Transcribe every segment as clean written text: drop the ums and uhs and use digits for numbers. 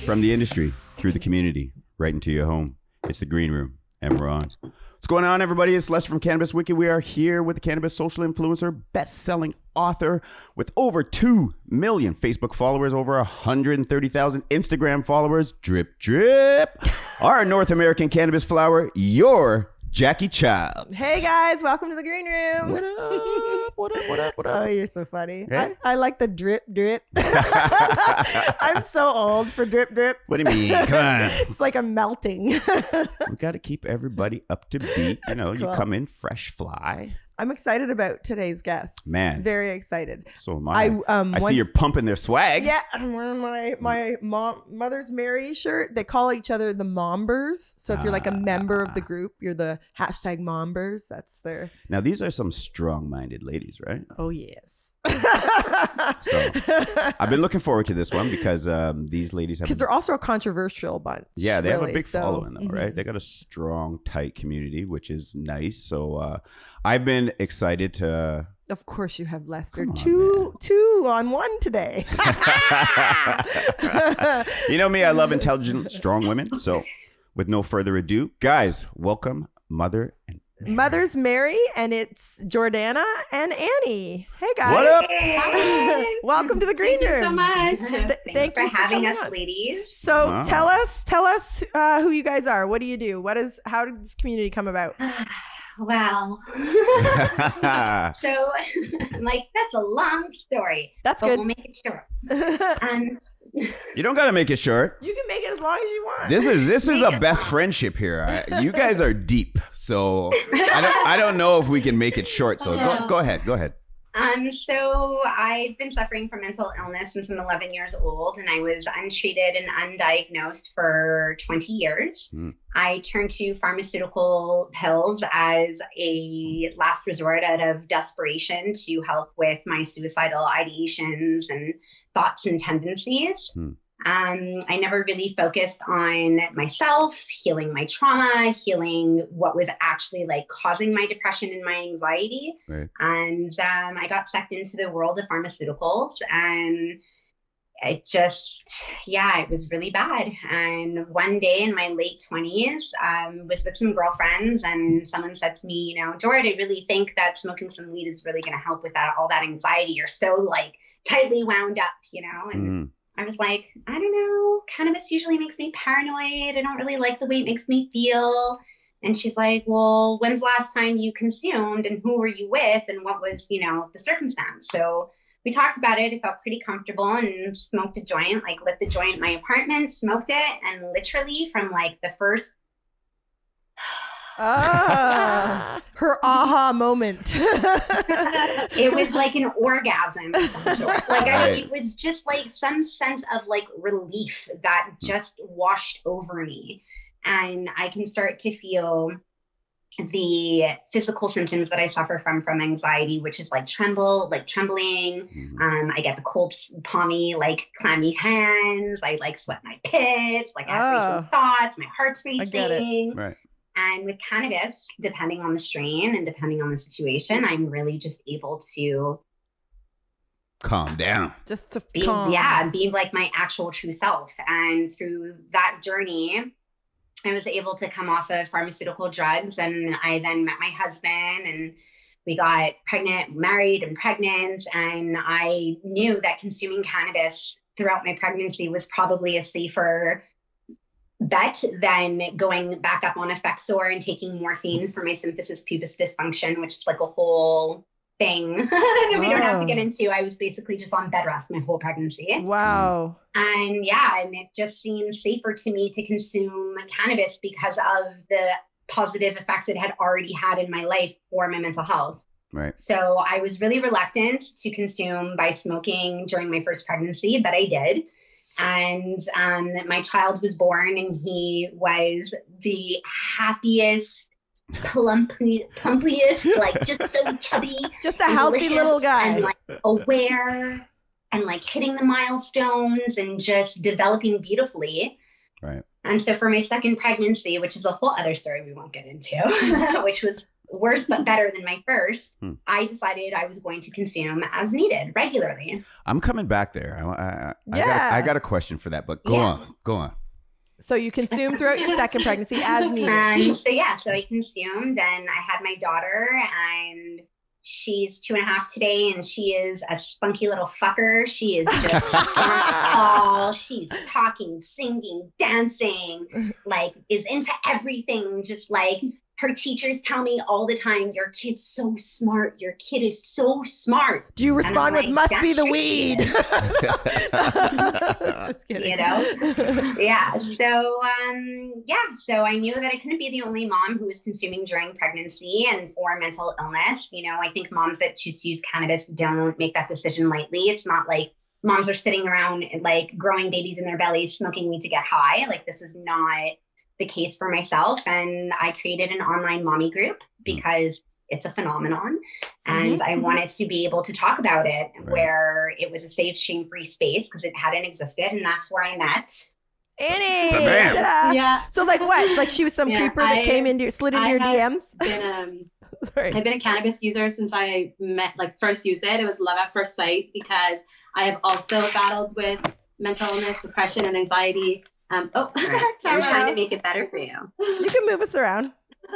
From the industry, through the community, right into your home. It's the Green Room, and we're on. What's going on, everybody? It's Les from Cannabis Wiki. We are here with the cannabis social influencer, best-selling author with over 2 million Facebook followers, over 130,000 Instagram followers. Drip, drip. Our North American cannabis flower, your Jackie Childs. Hey guys, welcome to the Green Room. What up? What up? What up? What up? Oh, you're so funny. Hey? I like the drip drip. I'm so old for drip drip. What do you mean? Come on. It's like I'm melting. We got to keep everybody up to beat. You know, cool. You come in fresh fly. I'm excited about today's guest. Man. Very excited. So am I. I see once- you're pumping their swag. Yeah, I'm wearing my mother's Mary shirt. They call each other the Mombers. So if you're like a member of the group, you're the hashtag Mombers. That's their... Now, these are some strong-minded ladies, right? Oh, yes. So I've been looking forward to this one because these ladies have... Because they're also a controversial bunch. Yeah, they have a really, big so- following, though, right? They got a strong, tight community, which is nice. So I've been excited to... Of course you have, Lester. Come on, Two on one today. You know me, I love intelligent, strong women. So with no further ado, guys, welcome Mother and Mary. Mother's Mary, and it's Jordana and Annie. Hey guys. What up? Hey. Welcome to the Green Thank Room. you so much. Th- Thanks for you having coming us, on. ladies. So Wow. tell us who you guys are. What do you do? How did this community come about? Wow. So, that's a long story. That's but good. We'll make it short. You You don't got to make it short. can make it as long as you want. This is Make a it best long. friendship here. You guys are deep, so I don't know if we can make it short. So go ahead. So I've been suffering from mental illness since I'm 11 years old, and I was untreated and undiagnosed for 20 years. Mm. I turned to pharmaceutical pills as a last resort out of desperation to help with my suicidal ideations and thoughts and tendencies. Mm. I never really focused on myself, healing my trauma, healing what was actually causing my depression and my anxiety. Right. And I got sucked into the world of pharmaceuticals, and it was really bad. And one day in my late 20s, was with some girlfriends, and someone said to me, Jord, I really think that smoking some weed is really going to help with all that anxiety. You're so tightly wound up, and Mm. I was like, I don't know, cannabis usually makes me paranoid. I don't really like the way it makes me feel. And she's like, well, when's the last time you consumed, and who were you with, and what was, the circumstance? So we talked about it. I felt pretty comfortable and smoked a joint, lit the joint in my apartment, smoked it. And literally from the first, Her aha moment. it was like an orgasm of some sort. Right. It was just some sense of relief that just washed over me. And I can start to feel the physical symptoms that I suffer from anxiety, which is trembling. Mhm. I get the cold, palmy, clammy hands. I sweat my pits. I have racing thoughts. My heart's I get it. racing. Right. And with cannabis, depending on the strain and depending on the situation, I'm really just able to Calm down. Just to be, calm. be my actual true self. And through that journey, I was able to come off of pharmaceutical drugs, and I then met my husband, and we got married and pregnant. And I knew that consuming cannabis throughout my pregnancy was probably a safer bet than going back up on Effexor and taking morphine for my symphysis pubis dysfunction, which is a whole thing that we don't have to get into. I was basically just on bed rest my whole pregnancy. Wow. And it just seemed safer to me to consume cannabis because of the positive effects it had already had in my life for my mental health. Right. So I was really reluctant to consume by smoking during my first pregnancy, but I did. And my child was born, and he was the happiest, plumpiest, just so chubby, Just a healthy delicious, little guy. and aware, and hitting the milestones and just developing beautifully. Right. And so for my second pregnancy, which is a whole other story we won't get into, which was worse but better than my first, I decided I was going to consume as needed regularly. I'm coming back there. I got a question for that, but go on. So you consumed throughout your second pregnancy as needed. And so I consumed, and I had my daughter, and she's 2.5 today, and she is a spunky little fucker. She is just tall. She's talking, singing, dancing, like is into everything. Just like her teachers tell me all the time, your kid's so smart. Your kid is so smart. Do you respond with, must be the weed? Just kidding. You know? Yeah. So I knew that I couldn't be the only mom who was consuming during pregnancy and for mental illness. You know, I think moms that choose to use cannabis don't make that decision lightly. It's not like moms are sitting around like growing babies in their bellies, smoking weed to get high. Like this is not the case for myself. And I created an online mommy group because it's a phenomenon. And I wanted to be able to talk about it where it was a safe, shame-free space because it hadn't existed. And that's where I met Annie. Yeah. So like what? Like she was some creeper that slid into your DMs? I've been a cannabis user since I first used it. It was love at first sight because I have also battled with mental illness, depression, and anxiety. I'm trying to make it better for you. You can move us around.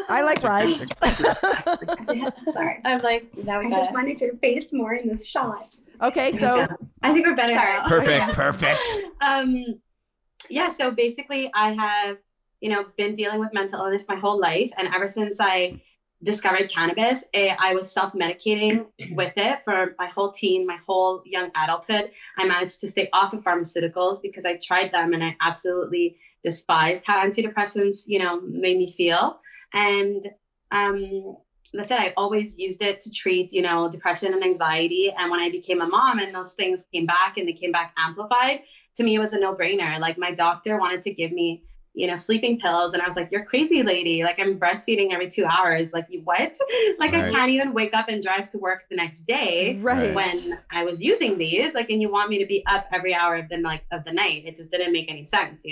I like rides. Sorry. I'm like, now we just wanted your face more in this shot. Okay, so I think we're better now. Perfect. Yeah, so basically I have, been dealing with mental illness my whole life. And ever since I discovered cannabis, I was self-medicating with it for my whole my whole young adulthood. I managed to stay off of pharmaceuticals because I tried them and I absolutely despised how antidepressants, made me feel. And that's it. I always used it to treat, depression and anxiety. And when I became a mom and those things came back and they came back amplified, to me, it was a no-brainer. Like my doctor wanted to give me sleeping pills. And I was like, you're crazy, lady. Like I'm breastfeeding every 2 hours. Like you, what? Like I can't even wake up and drive to work the next day when I was using these, and you want me to be up every hour of the night. It just didn't make any sense,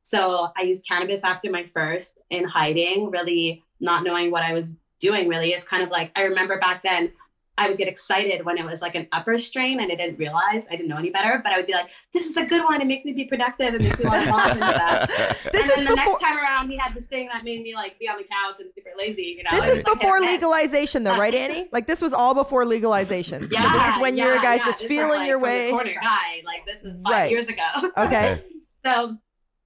So I used cannabis after my first in hiding, really not knowing what I was doing, really. It's kind of like, I remember back then, I would get excited when it was like an upper strain and I didn't know any better, but I would be like, this is a good one. It makes me be productive. It makes me want to walk and stuff. And then the next time around, he had this thing that made me like be on the couch and super lazy, This is before legalization though, right, Annie? Like this was all before legalization. Yeah. So this is when you guys just feeling your way. Corner guy. Like this is 5 years ago. Okay. So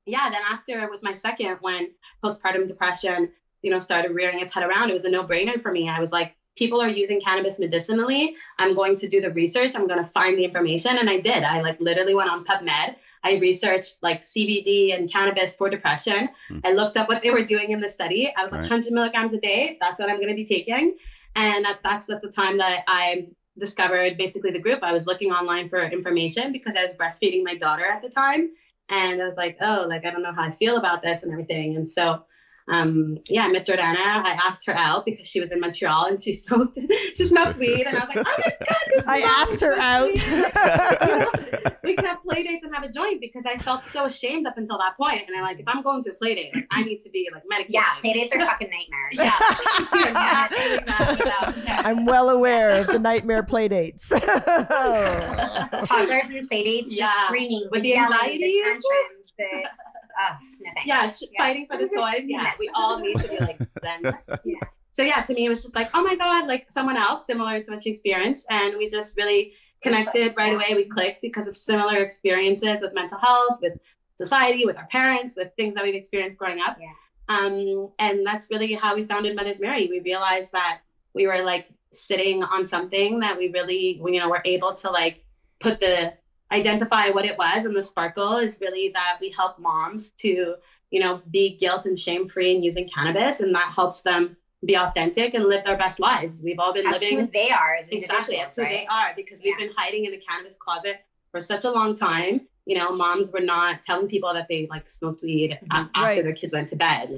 yeah, then after with my second, when postpartum depression, started rearing its head around, it was a no-brainer for me. I was like, people are using cannabis medicinally. I'm going to do the research. I'm going to find the information. And I did. I literally went on PubMed. I researched CBD and cannabis for depression. I looked up what they were doing in the study. I was like 100 milligrams a day. That's what I'm going to be taking. And that's at the time that I discovered basically the group. I was looking online for information because I was breastfeeding my daughter at the time. And I was like, I don't know how I feel about this and everything. And so I met Jordana. I asked her out because she was in Montreal and she smoked weed. And I was like, oh my God, I asked her out. We could have play dates and have a joint because I felt so ashamed up until that point. And I'm like, if I'm going to a play date, I need to be medicated. Yeah, play dates are fucking nightmares. I'm well aware of the nightmare play dates. Toddlers and play dates, just screaming with the anxiety, the tantrums, no thanks. Fighting for the toys. Yeah, we all need to be like them. Yeah. So to me, it was just like, oh my God, like someone else similar to what she experienced. And we just really connected right away. We clicked because of similar experiences with mental health, with society, with our parents, with things that we've experienced growing up. Yeah. And that's really how we founded Mother's Mary. We realized that we were sitting on something that we really, were able to identify what it was. And the sparkle is really that we help moms to, be guilt and shame free in using cannabis. And that helps them be authentic and live their best lives. We've all been living who they are as individuals. Exactly, that's who they are, because we've been hiding in the cannabis closet for such a long time. Moms were not telling people that they smoked weed after their kids went to bed.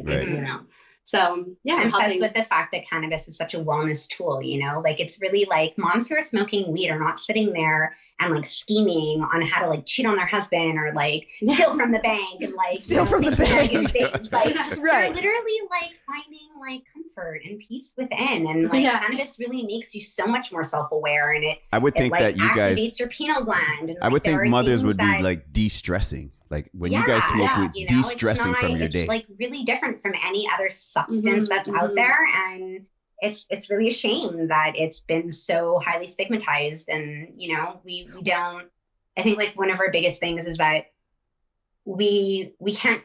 So yeah, I'm I'm impressed helping. with the fact that cannabis is such a wellness tool, you know, like it's really like moms who are smoking weed are not sitting there and like scheming on how to like cheat on their husband or like steal from the bank and like Steal from the shenanigans bank. things. Like Right. they're literally like finding like comfort and peace within. And like cannabis really makes you so much more self-aware, and I would think like that you guys activates your pineal gland. And, I would there think are mothers things would be that- like de-stressing. Like when you guys smoke weed, you know, de-stressing from your day. It's like really different from any other substance that's out there, and it's really a shame that it's been so highly stigmatized. And you know, we don't. I think like one of our biggest things is that we're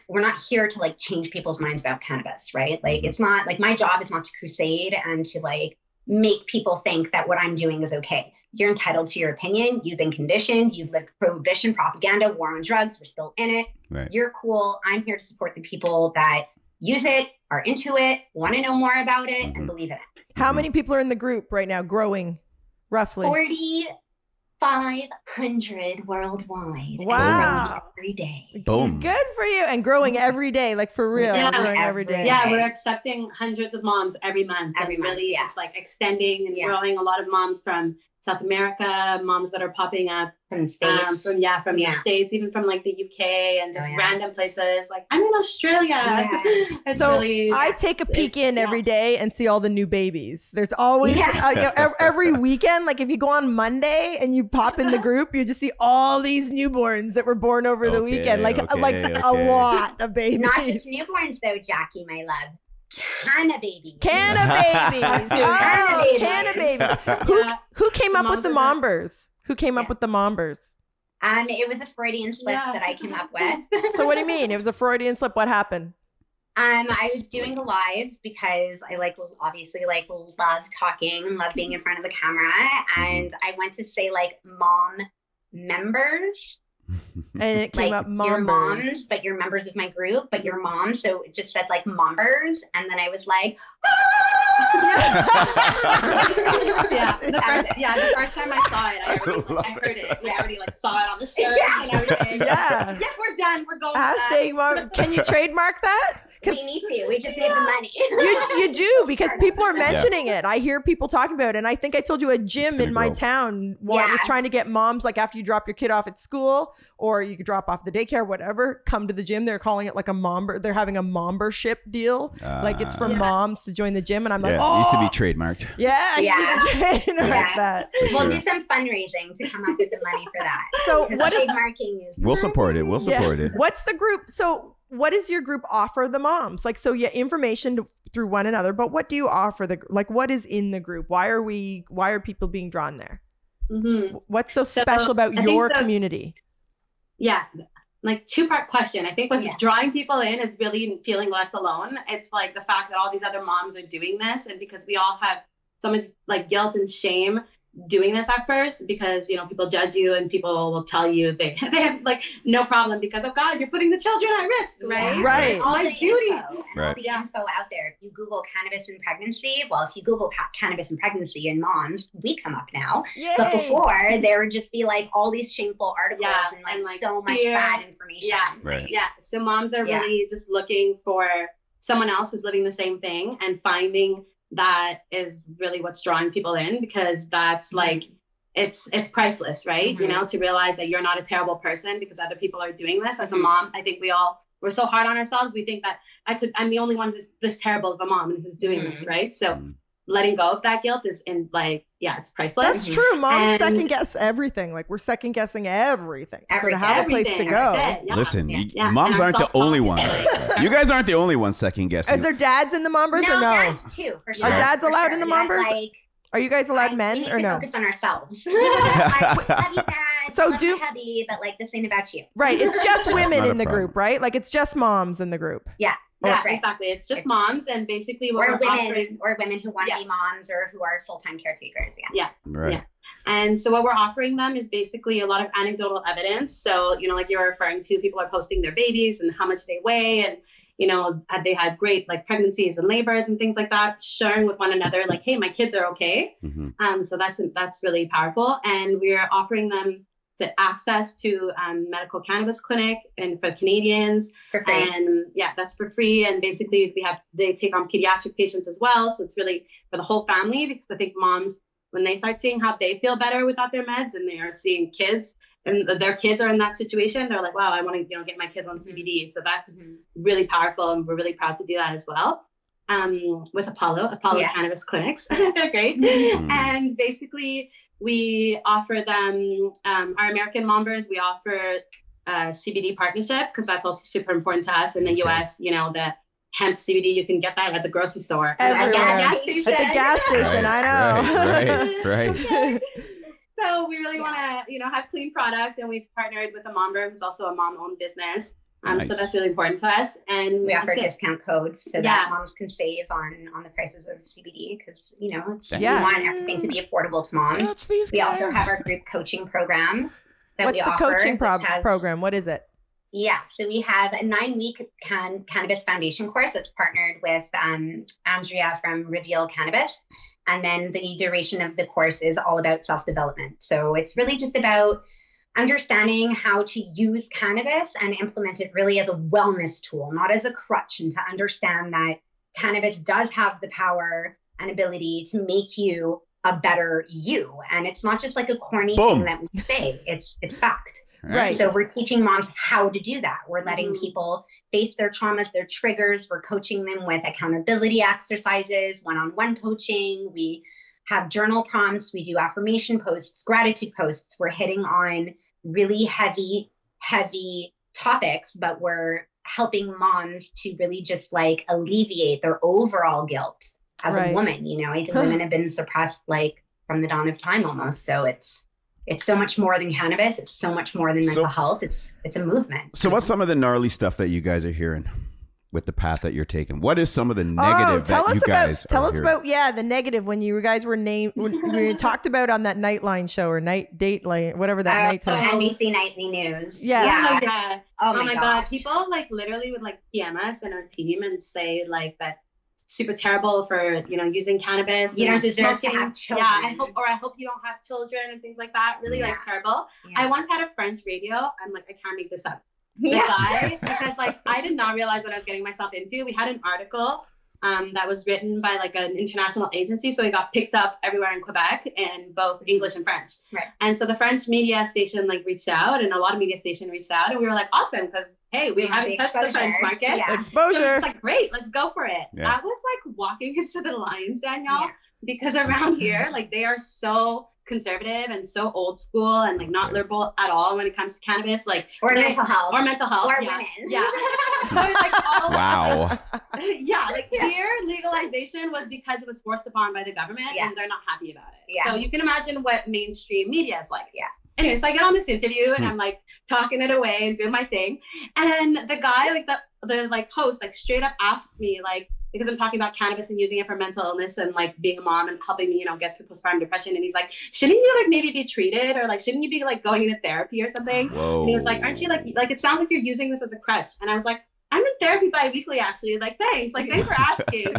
not here to like change people's minds about cannabis, right? Like it's not like my job is not to crusade and to like make people think that what I'm doing is okay. You're entitled to your opinion. You've been conditioned. You've lived prohibition, propaganda, war on drugs. We're still in it. Right. You're cool. I'm here to support the people that use it, are into it, want to know more about it, and believe in it. How many people are in the group right now growing, roughly? 4,500 worldwide. Wow. Every day. Boom. Good for you. And growing every day, like for real. Yeah, growing every day. Yeah, we're accepting hundreds of moms every month. Every month, really yeah. just like extending and Yeah. growing a lot of moms from South America, moms that are popping up From the States. from the States, even from like the UK and just random places. Like I'm in Australia. Yeah. It's So really, I take a peek in every yeah. day and see all the new babies. There's always every weekend, like if you go on Monday and you pop in the group, you just see all these newborns that were born over the weekend. Like a lot of babies. Not just newborns though, Jackie, my love. Canna babies. Canna babies. Oh, canna babies. Who came up with the mombers? Who came up with the mombers? It was a Freudian slip that I came up with. So what do you mean? It was a Freudian slip. What happened? I was doing a live because I obviously love talking, love being in front of the camera. And I went to say like mom members. And it came up your mombers. moms, but you're members of my group, but you're moms. So it just said like mombers. And then I was like, the first time I saw it, I heard it. I already like saw it on the shirt and everything. Yeah. Yeah, we're done. We're going. Hashtag mom. Can you trademark that? we need to. We just need the money. You do, because people are mentioning it. I hear people talking about it. And I think I told you a gym in my town was trying to get moms, like after you drop your kid off at school or you could drop off the daycare, whatever, come to the gym. They're calling it like a momber. They're having a mombership deal. Like it's for moms to join the gym. And I'm like, oh. It used to be trademarked. Yeah. That. We'll do some fundraising to come up with the money for that. So what what trademarking is. We'll support it. We'll support it. What's the group? So what does your group offer the moms? Like, so information through one another, but what do you offer what is in the group? Why are people being drawn there? Mm-hmm. What's so special about your community? Yeah. Like two-part question. I think what's drawing people in is really feeling less alone. It's like the fact that all these other moms are doing this, and because we all have so much like guilt and shame doing this at first, because you know people judge you and people will tell you they have like no problem because, oh God, you're putting the children at risk, right? Right. All the duty. All the info out there. If you Google cannabis and pregnancy, well, if you Google cannabis and pregnancy and moms, we come up now. Yay. But before, there would just be like all these shameful articles and like so much bad information. Yeah, right. Yeah. So moms are really just looking for someone else who's living the same thing, and finding that is really what's drawing people in, because that's like it's priceless, right? You know, to realize that you're not a terrible person because other people are doing this. As a mom, I think we're so hard on ourselves. We think that I'm the only one who's this terrible of a mom and who's doing this, right? So letting go of that guilt is it's priceless. That's true. Moms second guess everything. Like we're second guessing everything. So to have a place to go. Listen, moms aren't the only ones. You guys aren't the only ones second guessing. Is there dads in the mombers or no? Dads too, for sure. Are dads allowed in the mombers? Like, are you guys allowed men we need or to no? focus on ourselves. Like, love you, Dad. So love my hubby, but like this ain't about you. Right. It's just women not a in the problem. group, right? Like it's just moms in the group. Yeah. Yeah, That's right. exactly. It's just moms, and basically what or we're women offering. or women who want to be moms or who are full-time caretakers. Yeah. Right. Yeah. And so what we're offering them is basically a lot of anecdotal evidence. So, you know, like you're referring to, people are posting their babies and how much they weigh, and, you know, they had great like pregnancies and labors and things like that, sharing with one another, like, hey, my kids are okay. So that's really powerful. And we're offering them access to medical cannabis clinic and for Canadians. For free. And yeah, that's for free. And basically they take on pediatric patients as well. So it's really for the whole family, because I think moms, when they start seeing how they feel better without their meds and they are seeing kids and their kids are in that situation, they're like, wow, I want to get my kids on CBD. So that's really powerful. And we're really proud to do that as well. With Apollo Cannabis Clinics. They're great. And basically we offer them, our American members, we offer CBD partnership, because that's also super important to us in the US. The hemp CBD, you can get that at the grocery store. Everywhere. At the gas station. At the gas station, I know. Right. So we really want to, have clean product, and we've partnered with a member who's also a mom-owned business. Nice. So that's really important to us. And we offer a discount code so that moms can save on the prices of CBD, because we want everything to be affordable to moms. We also have our group coaching program that What's we offer. What's the coaching program? What is it? Yeah, so we have a 9-week cannabis foundation course that's partnered with Andrea from Reveal Cannabis. And then the duration of the course is all about self-development. So it's really just about understanding how to use cannabis and implement it really as a wellness tool, not as a crutch, and to understand that cannabis does have the power and ability to make you a better you. And it's not just like a corny thing that we say, it's fact. Right. So we're teaching moms how to do that. We're letting people face their traumas, their triggers. We're coaching them with accountability exercises, one-on-one coaching. We have journal prompts. We do affirmation posts, gratitude posts. We're hitting on really heavy topics, but we're helping moms to really just like alleviate their overall guilt as a woman. I think women have been suppressed like from the dawn of time almost. So it's so much more than cannabis. It's so much more than mental health. It's a movement. So what's some of the gnarly stuff that you guys are hearing with the path that you're taking? What is some of the negative that you guys tell us about the negative when you guys were named, when we talked about on that Nightline show or Night Dateline, whatever that night time. NBC Nightly News. Yeah. Oh my God. People like literally would like PM us and our team and say like that super terrible for using cannabis. You don't deserve to have children. Yeah, I hope you don't have children and things like that. Really like terrible. Yeah. I once had a French radio. I'm like, I can't make this up. The guy, because like I did not realize what I was getting myself into. We had an article that was written by like an international agency, so it got picked up everywhere in Quebec in both English and French. Right. And so the French media station like reached out, and a lot of media station reached out, and we were like, awesome, because hey, we haven't touched the French market. Yeah. Exposure. So it's like great, let's go for it. Yeah. I was like walking into the lines, Danielle, because around here, like they are so conservative and so old school and like not liberal at all when it comes to cannabis, like or mental health or women. Yeah. So like all wow. Here legalization was because it was forced upon by the government and they're not happy about it. So you can imagine what mainstream media is like. Anyway, so I get on this interview and I'm like talking it away and doing my thing, and the guy, like the like host, like straight up asks me, like, because I'm talking about cannabis and using it for mental illness and like being a mom and helping me, get through postpartum depression. And he's like, shouldn't you like maybe be treated, or like shouldn't you be like going into therapy or something? Whoa. And he was like, aren't you like it sounds like you're using this as a crutch? And I was like, I'm in therapy bi-weekly actually. Like thanks for asking.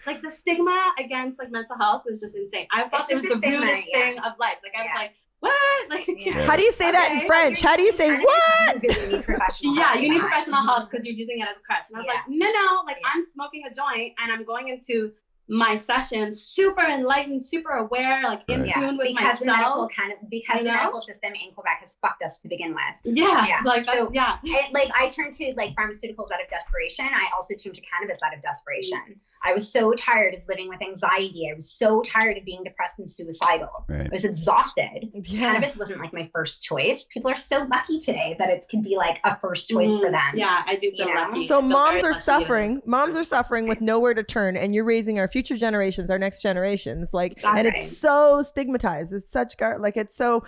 Like the stigma against like mental health was just insane. I thought it was the rudest thing of life. Like I was like, what? Like, how do you say that in French? How do you say what? You really need professional help. Yeah, you need professional help because you're using it as a crutch. And I was like, no, like I'm smoking a joint and I'm going into my session super enlightened, super aware, like in tune with myself. Because the medical system in Quebec has fucked us to begin with. I turned to like pharmaceuticals out of desperation. I also turned to cannabis out of desperation. I was so tired of living with anxiety. I was so tired of being depressed and suicidal. Right. I was exhausted. Cannabis wasn't like my first choice. People are so lucky today that it can be like a first choice for them. Yeah, I do feel lucky. So moms are suffering. Moms are suffering with nowhere to turn, and you're raising our future generations, our next generations. Like, that's and it's so stigmatized. It's such it's so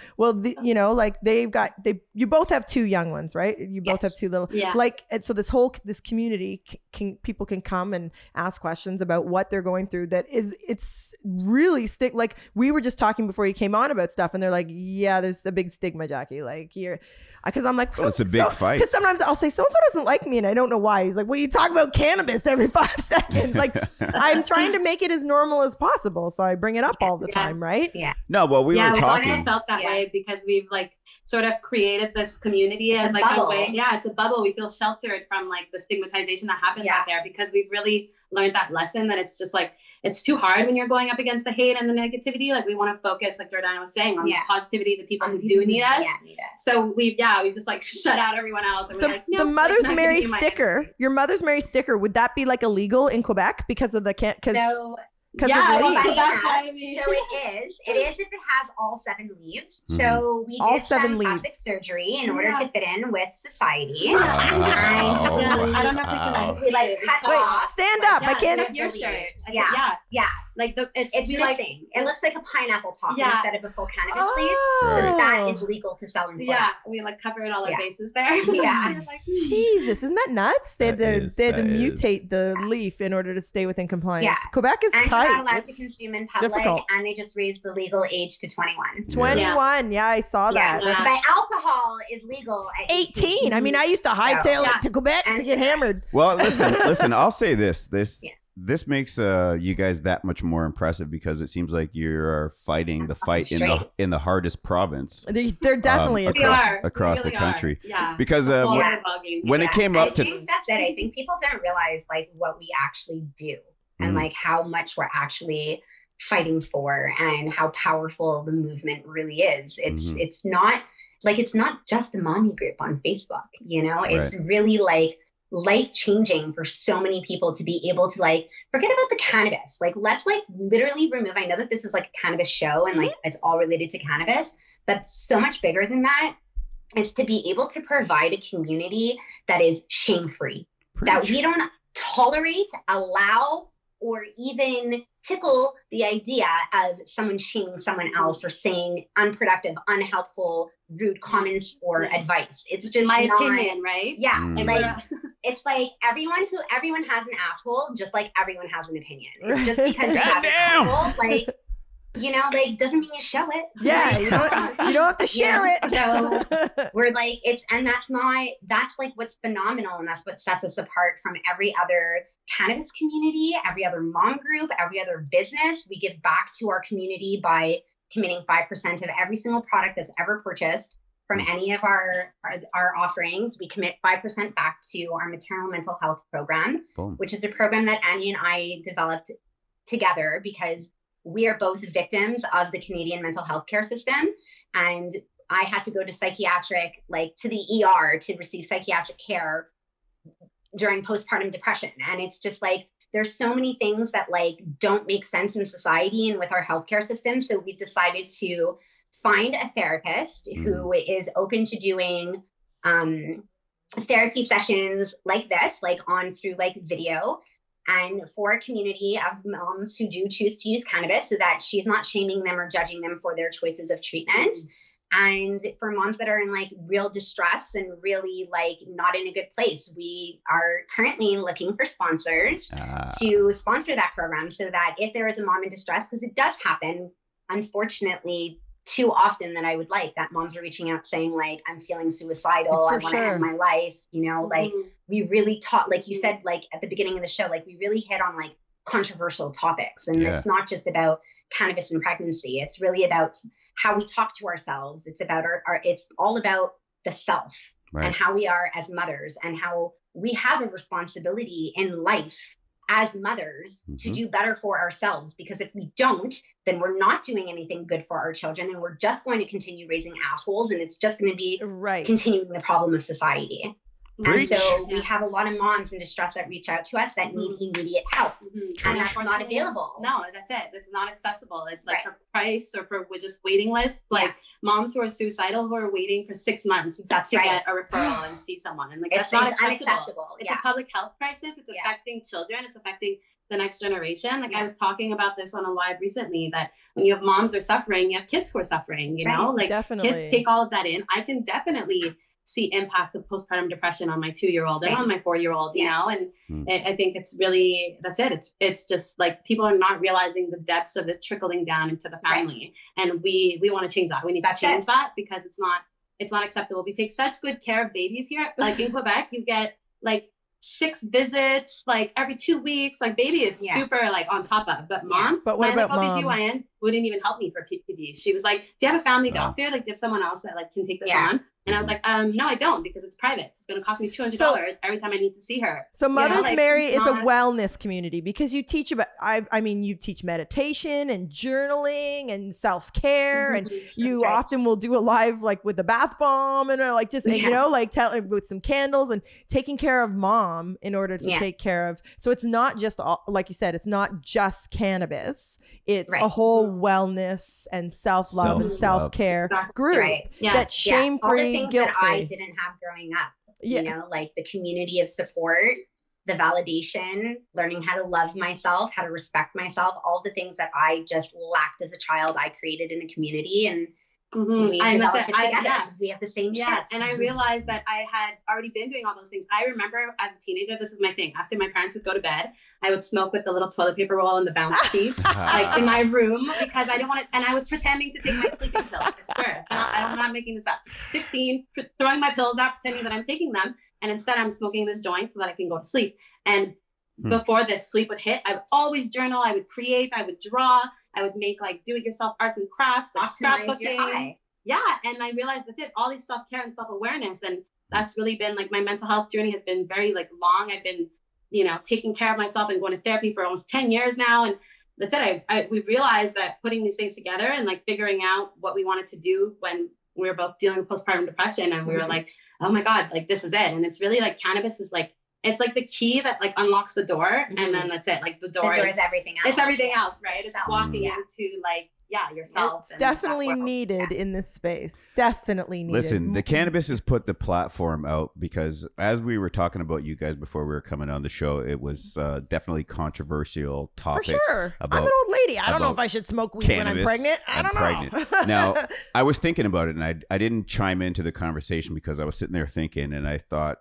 you both have two young ones, right? You both have two little and so this community people can come and ask questions about what they're going through. It's really like we were just talking before you came on about stuff, and they're like, yeah, there's a big stigma, Jackie. Like here, because I'm like, it's a big fight. Because sometimes I'll say so-and-so doesn't like me, and I don't know why. He's like, well, you talk about cannabis every 5 seconds. Like I'm trying to make it as normal as possible, so I bring it up all the time, right? Yeah. No, well, we were talking. I felt that way because we've like sort of created this community It's as a like bubble. a way. Yeah, it's a bubble. We feel sheltered from like the stigmatization that happens Yeah. out there because we've really learned that lesson that it's just like, it's too hard when you're going up against the hate and the negativity. Like we want to focus, like Jordana was saying, on the positivity, the people who do need us. Yeah, need us. So we just like shut out everyone else. And we're like, no, The Mother's like, Mary sticker, your Mother's Mary sticker, would that be like illegal in Quebec because of the because yeah, of the well, leaf? that's why we. So it is if it has all 7 leaves. So we All did 7 some leaves. plastic surgery in order to fit in with society. Wow. I don't know if we Wow. can We like cut Wait, off. stand up. I can't. Like your shirt. Yeah. Yeah. Like It's we like. missing. It looks like a pineapple top Yeah. instead of a full cannabis leaf. Oh. So that is legal to sell in Quebec. Yeah, we like covered all our Yeah. bases there. Yeah. We're like, Jesus, isn't that nuts? They had That to, is- they had to that is. mutate the leaf in order to stay within compliance. Yeah. Quebec is And you're tight. not allowed to It's consume in public, difficult. and they just raised the legal age to 21. 21. Yeah, I saw that. Yeah. That's But alcohol is legal at 18. I mean, I used to hightail Yeah. it to Quebec And to get hammered. Well, listen. I'll say this. Yeah. This makes you guys that much more impressive because it seems like you're fighting the fight in the hardest province They're definitely we are. across We the really country. are. Yeah. because Whole when, other ballgame. when it came up I to think that's it. I think people don't realize like what we actually do and like how much we're actually fighting for and how powerful the movement really is. It's not just the mommy group on Facebook, you know, it's really like life changing for so many people to be able to like forget about the cannabis. Like let's like literally remove, I know that this is like a cannabis show and like it's all related to cannabis, but so much bigger than that is to be able to provide a community that is shame-free, that we don't tolerate, allow, or even tickle the idea of someone shaming someone else or saying unproductive, unhelpful, rude comments or advice. It's just my not, opinion, right? Yeah, Mm. like it's like everyone has an asshole, just like everyone has an opinion. It's just because you have an Goddamn. asshole, like you know, like doesn't mean you show it. Yeah, Like, you don't have to share it. So we're like, that's like what's phenomenal. And that's what sets us apart from every other cannabis community, every other mom group, every other business. We give back to our community by committing 5% of every single product that's ever purchased from any of our offerings. We commit 5% back to our maternal mental health program, Boom. which is a program that Annie and I developed together because we are both victims of the Canadian mental health care system. And I had to go to to the ER to receive psychiatric care during postpartum depression. And it's just like, there's so many things that like don't make sense in society and with our healthcare system. So we've decided to find a therapist who is open to doing therapy sessions like this, like on through like video, and for a community of moms who do choose to use cannabis so that she's not shaming them or judging them for their choices of treatment. And for moms that are in like real distress and really like not in a good place, we are currently looking for sponsors to sponsor that program so that if there is a mom in distress, because it does happen, unfortunately, too often that I would like that moms are reaching out saying like, I'm feeling suicidal. I want to end my life. You know, like we really taught, like you said, like at the beginning of the show, like we really hit on like controversial topics. And it's not just about cannabis and pregnancy. It's really about how we talk to ourselves. It's about it's all about the self and how we are as mothers and how we have a responsibility in life as mothers to do better for ourselves, because if we don't, then we're not doing anything good for our children and we're just going to continue raising assholes and it's just going to be continuing the problem of society. Preach. And so we have a lot of moms in distress that reach out to us that need immediate help. And that's not available. No, that's it. It's not accessible. It's like for price or for just waiting lists. Like moms who are suicidal who are waiting for 6 months to get a referral and see someone. And like that's not unacceptable. It's a public health crisis. It's affecting children. It's affecting the next generation. Like I was talking about this on a live recently, that when you have moms who are suffering, you have kids who are suffering, you know, like kids take all of that in. I can definitely see impacts of postpartum depression on my 2-year-old and on my 4-year-old, you know, and I think it's really, that's it. It's just like people are not realizing the depths of it trickling down into the family. And we want to change that. We need to change that because it's not acceptable. We take such good care of babies here. Like in Quebec, you get like 6 visits like every 2 weeks. Like baby is super like on top of, but mom, but what about mom? OBGYN wouldn't even help me for PPD. She was like, do you have a family doctor? Like, do you have someone else that like can take this on? And I was like, no, I don't, because it's private. It's going to cost me $200 every time I need to see her. So Mother's Mary is a wellness community because you teach about, I mean, you teach meditation and journaling and self-care, and you often will do a live like with the bath bomb and like just, you know, like with some candles and taking care of mom in order to take care of. So it's not just all, like you said, it's not just cannabis. It's a whole wellness and self-love and self-care group that's shame-free, guilt-free. That I didn't have growing up, you know, like the community of support, the validation, learning how to love myself, how to respect myself, all the things that I just lacked as a child, I created in a community, and we developed it together because we have the same shit. And I realized that I had already been doing all those things. I remember as a teenager, this is my thing. After my parents would go to bed, I would smoke with the little toilet paper roll and the bounce sheet, like in my room, because I didn't want to, and I was pretending to take my sleeping pills. I swear, I'm not making this up. 16, throwing my pills out, pretending that I'm taking them, and instead I'm smoking this joint so that I can go to sleep. And before the sleep would hit, I would always journal, I would create, I would draw, I would make like do-it-yourself arts and crafts, like scrapbooking. Yeah, and I realized that's it, all these self-care and self-awareness, and that's really been like my mental health journey has been very like long. I've been, you know, taking care of myself and going to therapy for almost 10 years now, and that's it. We realized that putting these things together and like figuring out what we wanted to do when we were both dealing with postpartum depression, and we were like, oh my God, like this is it. And it's really like cannabis is like, it's like the key that like unlocks the door, and then that's it. Like the door is everything else. It's everything else, right? It's walking into like, yourself. It's definitely needed in this space. Definitely needed. Listen, the cannabis has put the platform out because as we were talking about you guys before we were coming on the show, it was definitely controversial topics. For sure. I'm an old lady. I don't know if I should smoke weed when I'm pregnant. I don't know. Now, I was thinking about it, and I didn't chime into the conversation because I was sitting there thinking, and I thought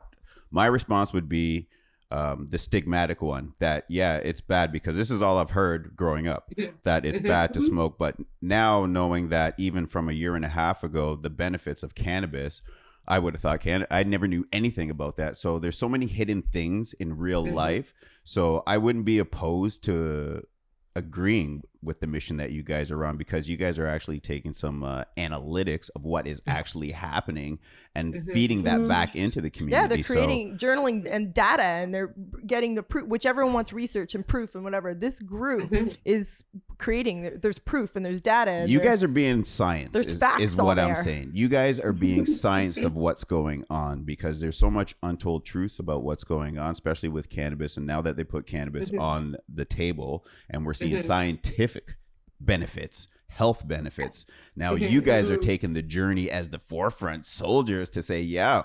my response would be the stigmatic one, that it's bad, because this is all I've heard growing up, that it's bad to smoke. But now knowing that even from a year and a half ago, the benefits of cannabis, I would have thought I never knew anything about that. So there's so many hidden things in real life. So I wouldn't be opposed to agreeing with the mission that you guys are on, because you guys are actually taking some analytics of what is actually happening and feeding that back into the community. Yeah, they're creating journaling and data, and they're getting the proof, which everyone wants research and proof and whatever. This group is creating, there's proof and there's data. You guys are being science. There's facts is what I'm saying. You guys are being science of what's going on, because there's so much untold truths about what's going on, especially with cannabis. And now that they put cannabis on the table and we're seeing scientific benefits, health benefits, now you guys are taking the journey as the forefront soldiers to say, man,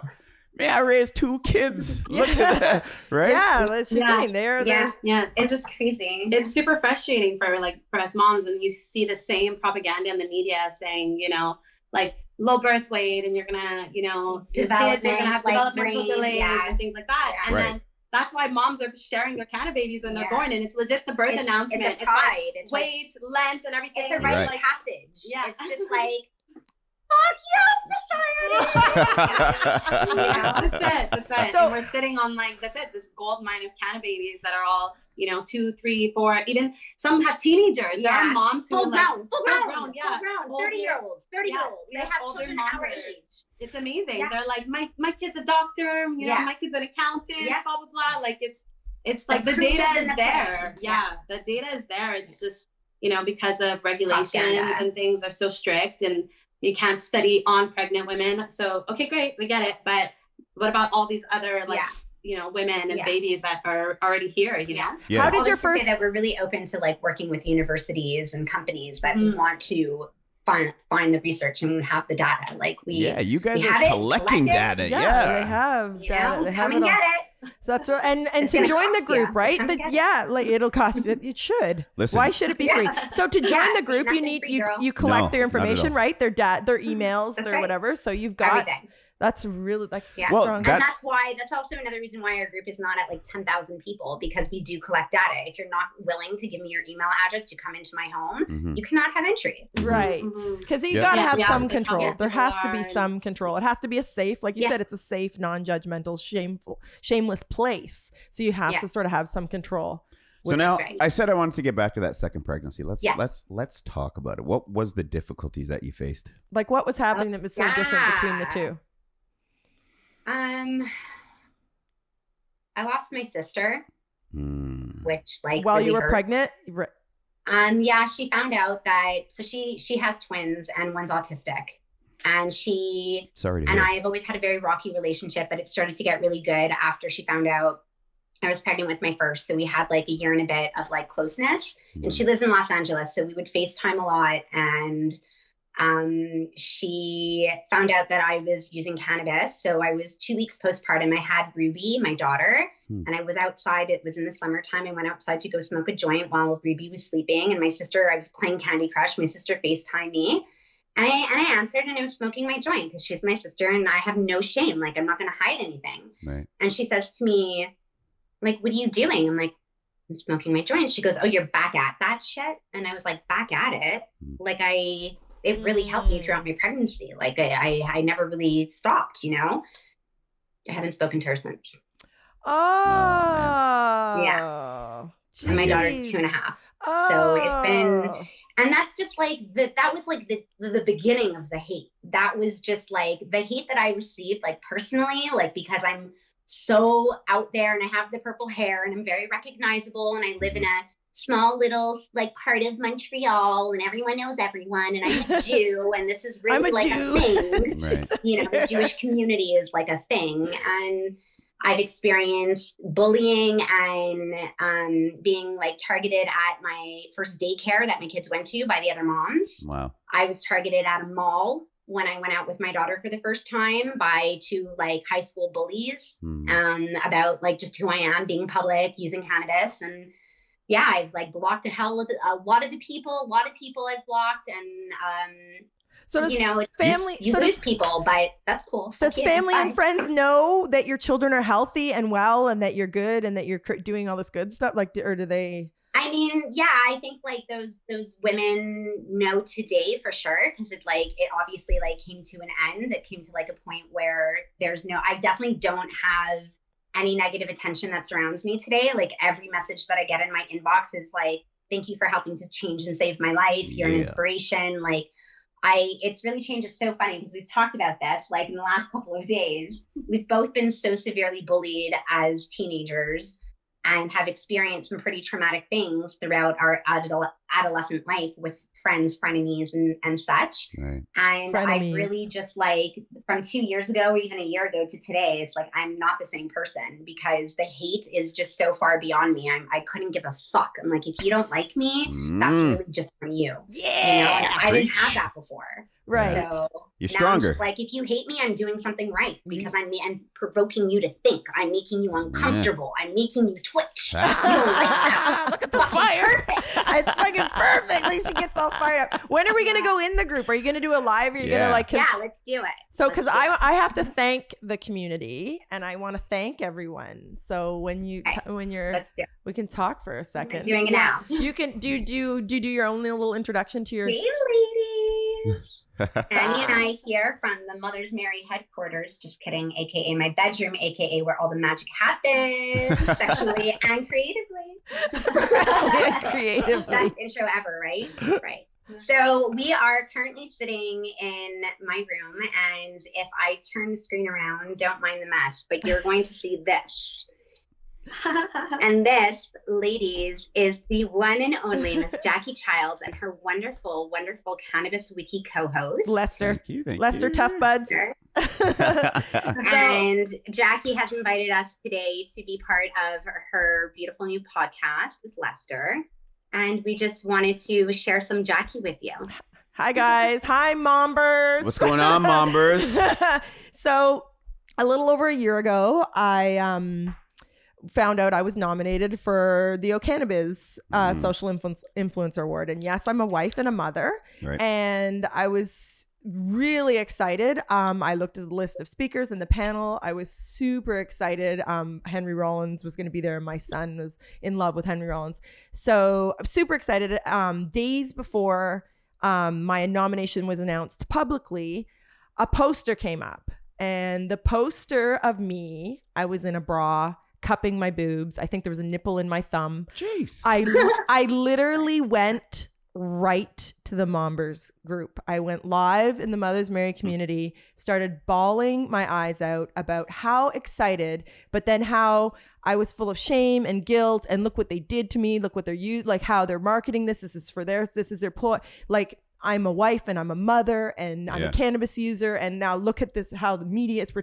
I raised 2 kids. Look at that, right? Yeah, that's just saying they're it's just crazy. It's super frustrating for us moms, and you see the same propaganda in the media saying, you know, like low birth weight, and you're gonna, you know, kids are gonna have developmental delays and things like that, and then that's why moms are sharing their canna babies when they're born, and it's legit the birth announcement. It's a pride. It's weight, length, and everything. It's a rite of passage. Yeah, it's just like, fuck you, society. That's it. So, and we're sitting on like this gold mine of canna babies that are all, you know, 2, 3, 4, even some have teenagers. There are moms who full grown, 30-year-olds. They have children our age. It's amazing. They're like, my kid's a doctor, you know, my kid's an accountant, blah blah blah. Like it's like the data is there. The data is there. It's just, you know, because of regulations and things are so strict, and you can't study on pregnant women. So okay, great, we get it. But what about all these other you know, women and babies that are already here, you know? How did your first... say that we're really open to like working with universities and companies that want to find the research and have the data. Like you guys are collecting data. They have data. They have come and get it. So that's what, and to join the group, right? Like it'll cost you. It should. Listen. Why should it be free? So to join the group, you need you collect their information, right? Their emails, their whatever. So you've got. Everything. That's really yeah. strong. And that's also another reason why our group is not at like 10,000 people, because we do collect data. If you're not willing to give me your email address to come into my home, you cannot have entry. Right. Because you got to have some control. There has to be some control. It has to be a safe, like you said, it's a safe, non-judgmental, shameless place. So you have to sort of have some control. So now I said I wanted to get back to that second pregnancy. Let's talk about it. What was the difficulties that you faced? Like what was happening that was so different between the two? I lost my sister, which like while really you were hurts. pregnant. Yeah, she found out that she has twins and one's autistic, and I have always had a very rocky relationship, but it started to get really good after she found out I was pregnant with my first. So we had like a year and a bit of like closeness, and she lives in Los Angeles, so we would FaceTime a lot. And she found out that I was using cannabis. So I was 2 weeks postpartum. I had Ruby, my daughter, and I was outside. It was in the summertime. I went outside to go smoke a joint while Ruby was sleeping. And my sister, I was playing Candy Crush. My sister FaceTimed me. And I answered, and I was smoking my joint because she's my sister and I have no shame. Like, I'm not going to hide anything. Right. And she says to me, like, what are you doing? I'm like, I'm smoking my joint. She goes, oh, you're back at that shit? And I was like, back at it? Like, it really helped me throughout my pregnancy. Like I never really stopped, you know? I haven't spoken to her since. Oh. Yeah. Geez. And my daughter's 2.5. So it's been, and that's just like, that was like the beginning of the hate. That was just like the hate that I received, like personally, like because I'm so out there and I have the purple hair and I'm very recognizable and I live in a small little like part of Montreal and everyone knows everyone and I'm a Jew and this is really like a thing. Right. You know, the Jewish community is like a thing, and I've experienced bullying and being like targeted at my first daycare that my kids went to by the other moms. Wow. I was targeted at a mall when I went out with my daughter for the first time by 2 like high school bullies about like just who I am, being public, using cannabis. And yeah, I've like blocked a lot of people I've blocked, and so does, you know, it's family, you lose people, but that's cool. Does family and friends know that your children are healthy and well, and that you're good, and that you're doing all this good stuff? Like, or do they? I mean, yeah, I think like those women know today for sure, because it obviously like came to an end. It came to like a point where I definitely don't have any negative attention that surrounds me today. Like every message that I get in my inbox is like, thank you for helping to change and save my life. You're an inspiration. Like it's really changed. It's so funny because we've talked about this, like in the last couple of days, we've both been so severely bullied as teenagers and have experienced some pretty traumatic things throughout our adolescent life with friends, frenemies, and such. Right. And I really just like from 2 years ago or even a year ago to today, it's like I'm not the same person because the hate is just so far beyond me. I couldn't give a fuck. I'm like, if you don't like me, that's really just on you. Yeah. You know, and I didn't have that before. Right. So you're stronger. I'm just like, if you hate me, I'm doing something right because I'm provoking you to think. I'm making you uncomfortable. I'm making you twitch. You don't like that. Look at the fire. It's fucking perfect. Like she gets all fired up. When are we going to go in the group? Are you going to do a live? Or are you going to like? Yeah, let's do it. So, because I have to thank the community and I want to thank everyone. So when you're, we can talk for a second. I'm doing it now. You can do your own little introduction to your. Hey, ladies. Annie and I here from the Mother's Mary headquarters, just kidding, aka my bedroom, aka where all the magic happens, sexually and creatively. Best intro ever, right? Right. So we are currently sitting in my room, and if I turn the screen around, don't mind the mess, but you're going to see this. And this, ladies, is the one and only Miss Jackie Childs and her wonderful, wonderful Cannabis Wiki co-host, Lester. Thank you. Lester Tough Buds. And Jackie has invited us today to be part of her beautiful new podcast with Lester. And we just wanted to share some Jackie with you. Hi, guys. Hi, Mombers. What's going on, Mombers? So a little over a year ago, I found out I was nominated for the Cannabis Social Influencer Award. And yes, I'm a wife and a mother. Right. And I was really excited. I looked at the list of speakers in the panel. I was super excited. Henry Rollins was going to be there. My son was in love with Henry Rollins. So I'm super excited. Days before my nomination was announced publicly, a poster came up. And the poster of me, I was in a bra, cupping my boobs. I think there was a nipple in my thumb. Jeez. I literally went right to the Mombers group. I went live in the Mother's Mary community, started bawling my eyes out about how excited, but then how I was full of shame and guilt, and look what they did to me. Look what they're like how they're marketing this. This is their ploy. Like, I'm a wife and I'm a mother and I'm a cannabis user, and now look at this, how the media is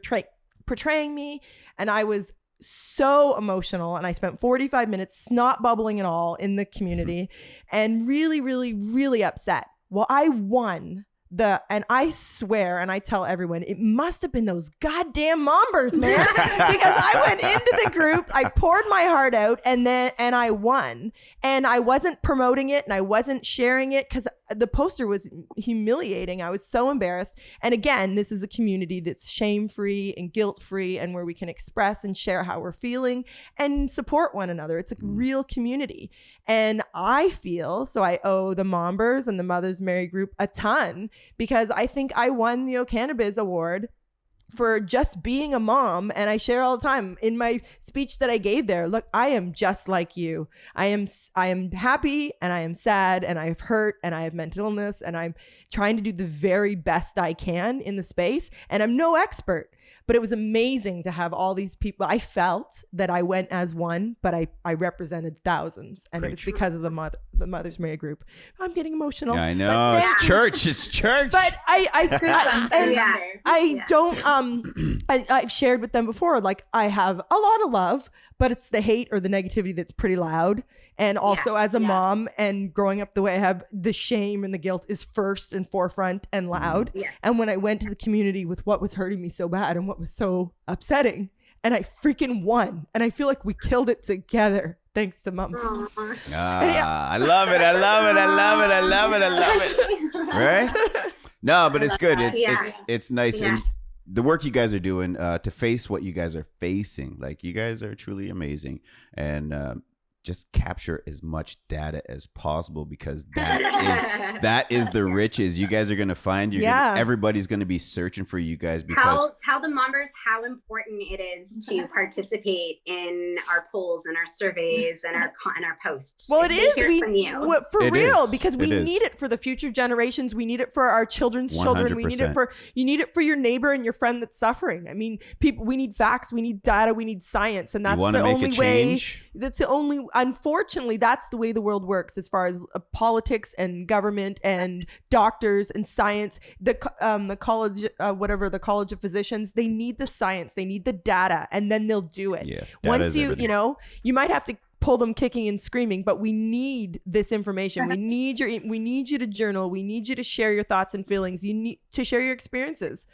portraying me. And I was so emotional, and I spent 45 minutes snot bubbling and all in the community and really, really, really upset. Well, I won and I swear, and I tell everyone, it must have been those goddamn Mombers, man, because I went into the group, I poured my heart out, and I won. And I wasn't promoting it and I wasn't sharing it because the poster was humiliating. I was so embarrassed. And again, this is a community that's shame-free and guilt-free, and where we can express and share how we're feeling and support one another. It's a real community. And I feel, so I owe the Mombers and the Mother's Mary group a ton, because I think I won the Cannabis Award for just being a mom. And I share all the time in my speech that I gave there, look, I am just like you. I am happy and I am sad and I have hurt and I have mental illness, and I'm trying to do the very best I can in the space. And I'm no expert, but it was amazing to have all these people. I felt that I went as one, but I represented thousands, and it was because of the Mother's Mary group. I'm getting emotional. Yeah, I know. It's church. It's church. But I don't, I've shared with them before, like, I have a lot of love, but it's the hate or the negativity that's pretty loud. And also as a mom and growing up the way I have, the shame and the guilt is first and forefront and loud. Yeah. And when I went to the community with what was hurting me so bad and what was so upsetting, and I freaking won, and I feel like we killed it together. Thanks to Mom. I love it. I love it. I love it. I love it. I love it. Right? No, but it's good. It's nice. And the work you guys are doing to face what you guys are facing, like, you guys are truly amazing. And just capture as much data as possible, because that is the riches. You guys are going to find everybody's going to be searching for you guys, because tell the Mombers how important it is to participate in our polls and our surveys and our posts. Well, it is for real, because we need it for the future generations. We need it for our children's 100%. Children. We need it for your neighbor and your friend that's suffering. I mean, we need facts, we need data, we need science, and that's the only way. That's the only. Unfortunately, that's the way the world works as far as politics and government and doctors and science. The college, the College of Physicians, they need the science, they need the data, and then they'll do it. Yeah, once you you might have to pull them kicking and screaming, but we need this information. We need you to journal. We need you to share your thoughts and feelings. You need to share your experiences.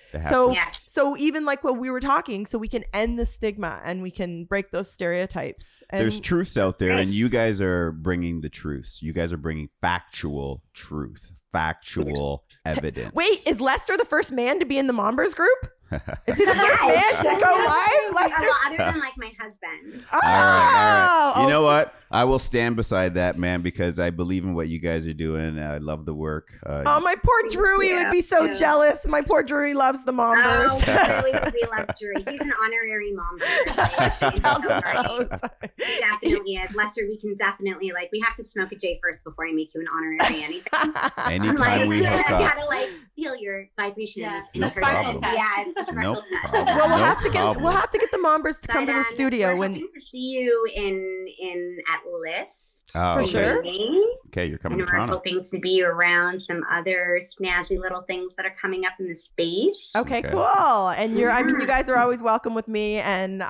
So even like what we were talking, so we can end the stigma and we can break those stereotypes. And there's truths out there, and you guys are bringing the truths. You guys are bringing factual truth, factual evidence. Wait, is Lester the first man to be in the Mombers group? Is he the first man to go live? Lester? Other than like my husband. All right. You know what? I will stand beside that man, because I believe in what you guys are doing. I love the work. My poor Drewy would be so jealous. My poor Drewy loves the Mombers. Oh, we love Drewy. He's an honorary Momber. She tells him all the time. He definitely is. Lester, we can definitely, like, we have to smoke a J first before I make you an honorary anything. Anytime we hook up. I gotta, like, feel your vibration. Yeah. No problem. Yeah, it's the sparkle test. Well, we'll have to get the Mombers to come to the studio we're hoping to see you in at List. For sure. Okay, you're coming to Toronto. Toronto. We're hoping to be around some other snazzy little things that are coming up in the space. Okay, cool. And you guys are always welcome with me, and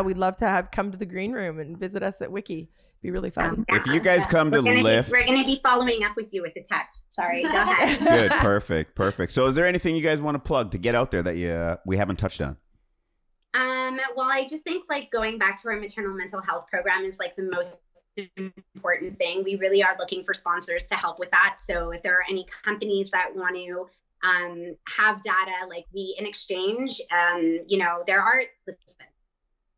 we'd love to come to the green room and visit us at Wiki. Be really fun. If you guys come to Lift, we're going to be following up with you with the text. Sorry, go ahead. Good, perfect. So, is there anything you guys want to plug to get out there that we haven't touched on? Well, I just think, like, going back to our maternal mental health program is, like, the most important thing. We really are looking for sponsors to help with that. So if there are any companies that want to have data, like we in exchange, listen,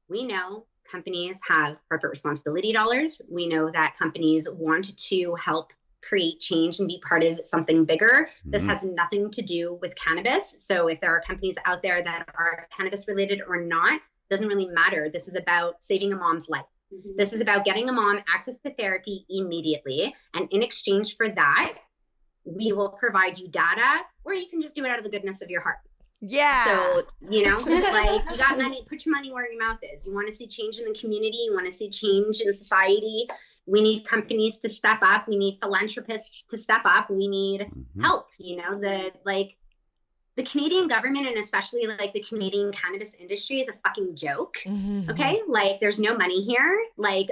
we know companies have corporate responsibility dollars. We know that companies want to help create change and be part of something bigger. This has nothing to do with cannabis. So if there are companies out there that are cannabis related or not, doesn't really matter. This is about saving a mom's life. This is about getting a mom access to therapy immediately. And in exchange for that, we will provide you data, or you can just do it out of the goodness of your heart. Yeah. So, you got money, put your money where your mouth is. You want to see change in the community. You want to see change in society. We need companies to step up. We need philanthropists to step up. We need help. The Canadian government, and especially like the Canadian cannabis industry, is a fucking joke. Okay, like there's no money here. Like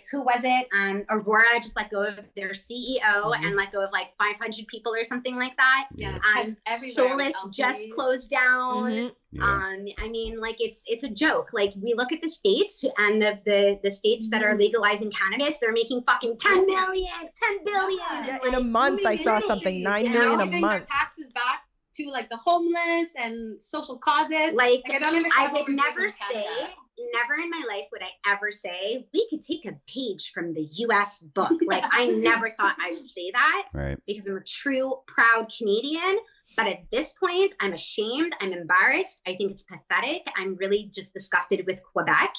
who was it? Aurora just let go of their CEO and let go of like 500 people or something like that. Yeah, Solus just closed down. I mean, like it's a joke. Like we look at the states, and the states that are legalizing cannabis, they're making fucking 10 billion. Yeah, in a month I saw something 9 million a month. Taxes back to like the homeless and social causes. Like I don't understand. I would never in my life would I ever say we could take a page from the US book. Like I never thought I would say that, right? Because I'm a true proud Canadian. But at this point, I'm ashamed. I'm embarrassed. I think it's pathetic. I'm really just disgusted with Quebec.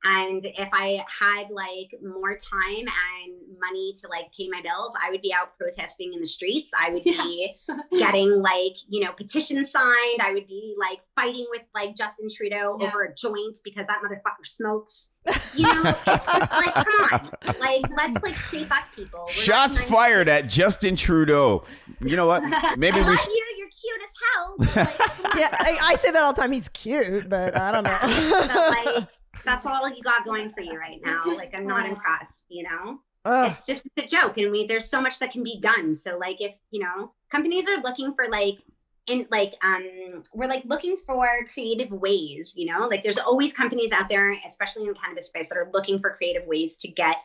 And if I had like more time and money to like pay my bills, I would be out protesting in the streets. I would be getting like, petitions signed. I would be like fighting with like Justin Trudeau over a joint because that motherfucker smokes. It's just like, come on, like let's like shape up people. Shots fired at Justin Trudeau. You know what? Maybe I love you. You're cute as hell. Like, yeah, I say that all the time. He's cute, but I don't know. But, like, that's all you got going for you right now. Like, I'm not impressed, It's just a joke. And there's so much that can be done. So like, if, companies are looking for we're like looking for creative ways, like there's always companies out there, especially in the cannabis space, that are looking for creative ways to get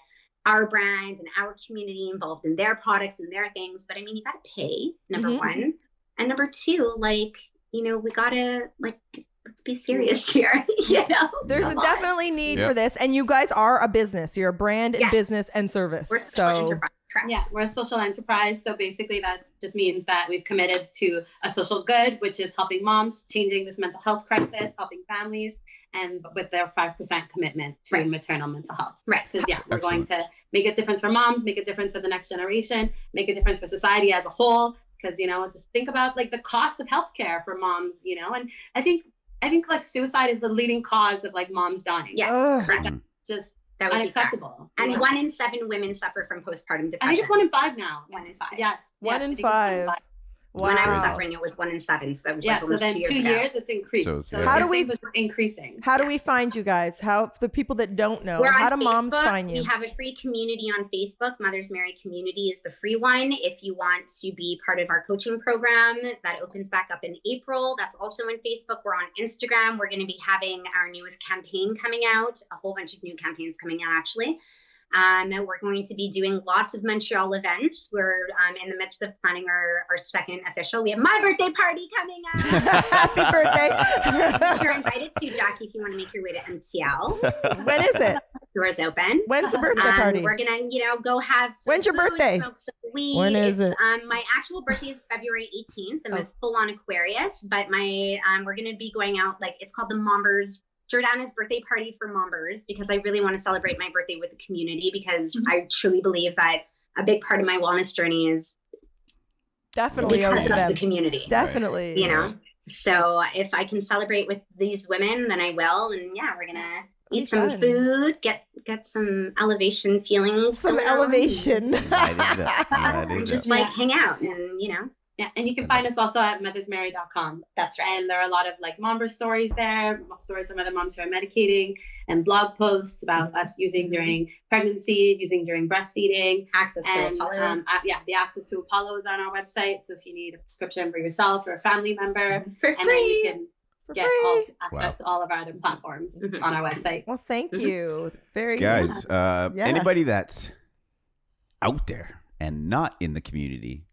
our brand and our community involved in their products and their things. But I mean, you got to pay, number one. And number two, like, we gotta like, let's be serious here. There's a definitely need for this, and you guys are a business. You're a brand and business and service. We're enterprise. Yeah, we're a social enterprise. So basically, that just means that we've committed to a social good, which is helping moms, changing this mental health crisis, helping families, and with their 5% commitment to maternal mental health. Right. Because we're going to make a difference for moms, make a difference for the next generation, make a difference for society as a whole. Because just think about like the cost of healthcare for moms. And I think like suicide is the leading cause of like moms dying. Yeah. Just that would unacceptable. Be and 1 in 7 women suffer from postpartum depression. I think it's 1 in 5 now. 1 in 5. Yes. 1 in 5. Wow. When I was suffering, it was 1 in 7. So that was like almost so then 2 years it's increased. So how do we increasing? How do we find you guys? How the people that don't know? How do moms find you? We have a free community on Facebook. Mother's Mary Community is the free one. If you want to be part of our coaching program, that opens back up in April. That's also on Facebook. We're on Instagram. We're going to be having our newest campaign coming out. A whole bunch of new campaigns coming out, actually. We're going to be doing lots of Montreal events. We're in the midst of planning our second official. We have my birthday party coming up. Happy birthday. You're invited to, Jackie, if you want to make your way to MTL. When is it? Doors open. When's the birthday party? We're going to, go have some When's your birthday? When is it? My actual birthday is February 18th. I'm a full-on Aquarius, but we're going to be going out, like, it's called the Mombers Jordana's birthday party for Mombers, because I really want to celebrate my birthday with the community, because I truly believe that a big part of my wellness journey is definitely because of the community. Definitely. So if I can celebrate with these women, then I will. And we're going to eat some food, get some elevation feelings. Some elevation. Just like hang out and, Yeah, and you can find us also at mothersmary.com. That's right. And there are a lot of like momber stories there, stories of other moms who are medicating, and blog posts about us using during pregnancy, using during breastfeeding. Access to Apollo. The access to Apollo is on our website. So if you need a prescription for yourself or a family member, for free. And then you can get all access to all of our other platforms on our website. Well, thank you. Very Guys, good. anybody that's out there and not in the community,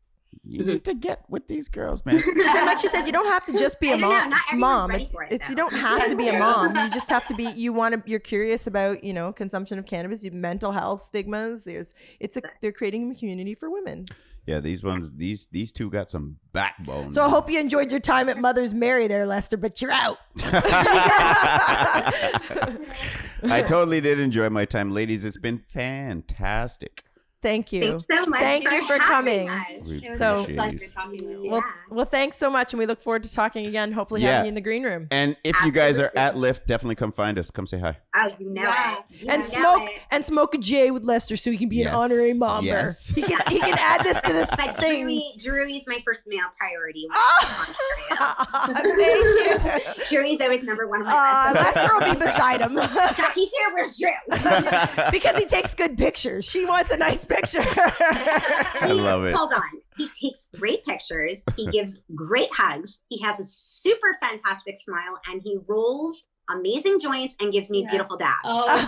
you need to get with these girls, man. And like she said, you don't have to just be a mom. It's you don't have to be a mom. You just have to be. You're curious about consumption of cannabis, mental health stigmas. They're creating a community for women. Yeah, these two got some backbone. So I hope you enjoyed your time at Mother's Mary there, Lester, but you're out. I totally did enjoy my time, ladies. It's been fantastic. Thank you. Thanks so much. Thank you for coming. We It was So- a pleasure talking with you. Well, thanks so much, and we look forward to talking again. Hopefully, having you in the green room. And if you guys are at Lyft, definitely come find us. Come say hi. Oh, you know it. And smoke a J with Lester so he can be an honorary mommer. Yes. He can add this to this But thing. Drury's my first male priority. Thank you. Drury's always number one on my list. Lester will be beside him Jackie's here. Where's Drew? because he takes good pictures. She wants a nice picture. I love it. Hold on. He takes great pictures. He gives great hugs. He has a super fantastic smile, and he rolls amazing joints and gives me beautiful dabs. Oh, And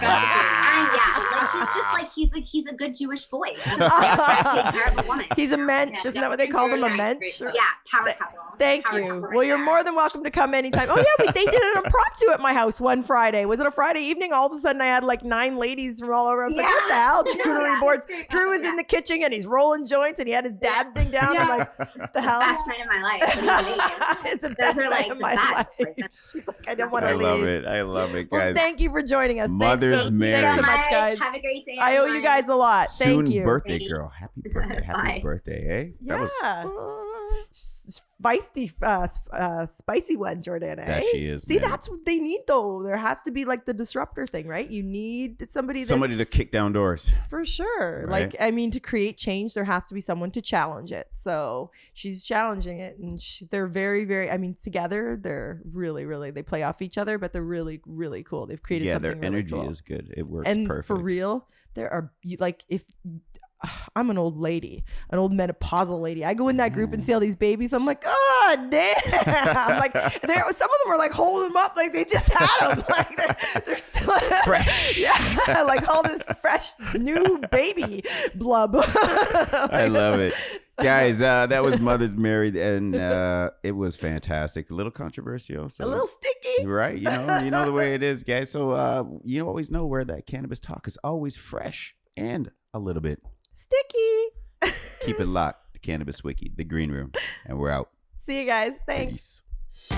he's a good Jewish boy. He's taking care of a woman. He's a mensch. Isn't that what they call them? A mensch? Yeah, power couple. Thank Power you. couple Well, right you're there. more than welcome to come anytime. Oh, yeah, they did an impromptu at my house one Friday. Was it a Friday evening? All of a sudden, I had like 9 ladies from all over. I was like, what the hell? Charcuterie boards. Drew was in the kitchen and he's rolling joints and he had his dab thing down. I'm like, what the hell? Best night of my life. What do you mean? It's the Those best are night like of the my best. life. Like, She's like, I don't want to I leave. love it. I love it, Well, guys. thank you for joining us. Mother's Mary. Thanks so Bye. much, guys. Have a great day. I owe you guys a lot. Soon Thank you. birthday, girl. Happy birthday. Happy Bye. birthday, eh? That was spicy one, Jordana. That eh? she is, See, man. that's what they need, though. There has to be like the disruptor thing, right? You need somebody somebody to that's- kick down doors. for sure. Right. Like, I mean, to create change, there has to be someone to challenge it. So she's challenging it, and they're very, very. I mean, together they're really, really. They play off each other, but they're really, really cool. They've created Yeah, something their really energy cool. is good. It works And perfect. for real, there are like if. I'm an old lady, an old menopausal lady. I go in that group and see all these babies. I'm like, oh, damn. I'm like, some of them are like holding them up like they just had them. Like they're still Fresh. Yeah, like all this fresh new baby blub. I love it. Guys, that was Mother's Mary, and it was fantastic. A little controversial. So. A little sticky. Right? You know the way it is, guys. So you always know where that cannabis talk is always fresh and a little bit Sticky. keep it locked. The Cannabis Wiki, the green room, and we're out. See you guys. Thanks. Peace.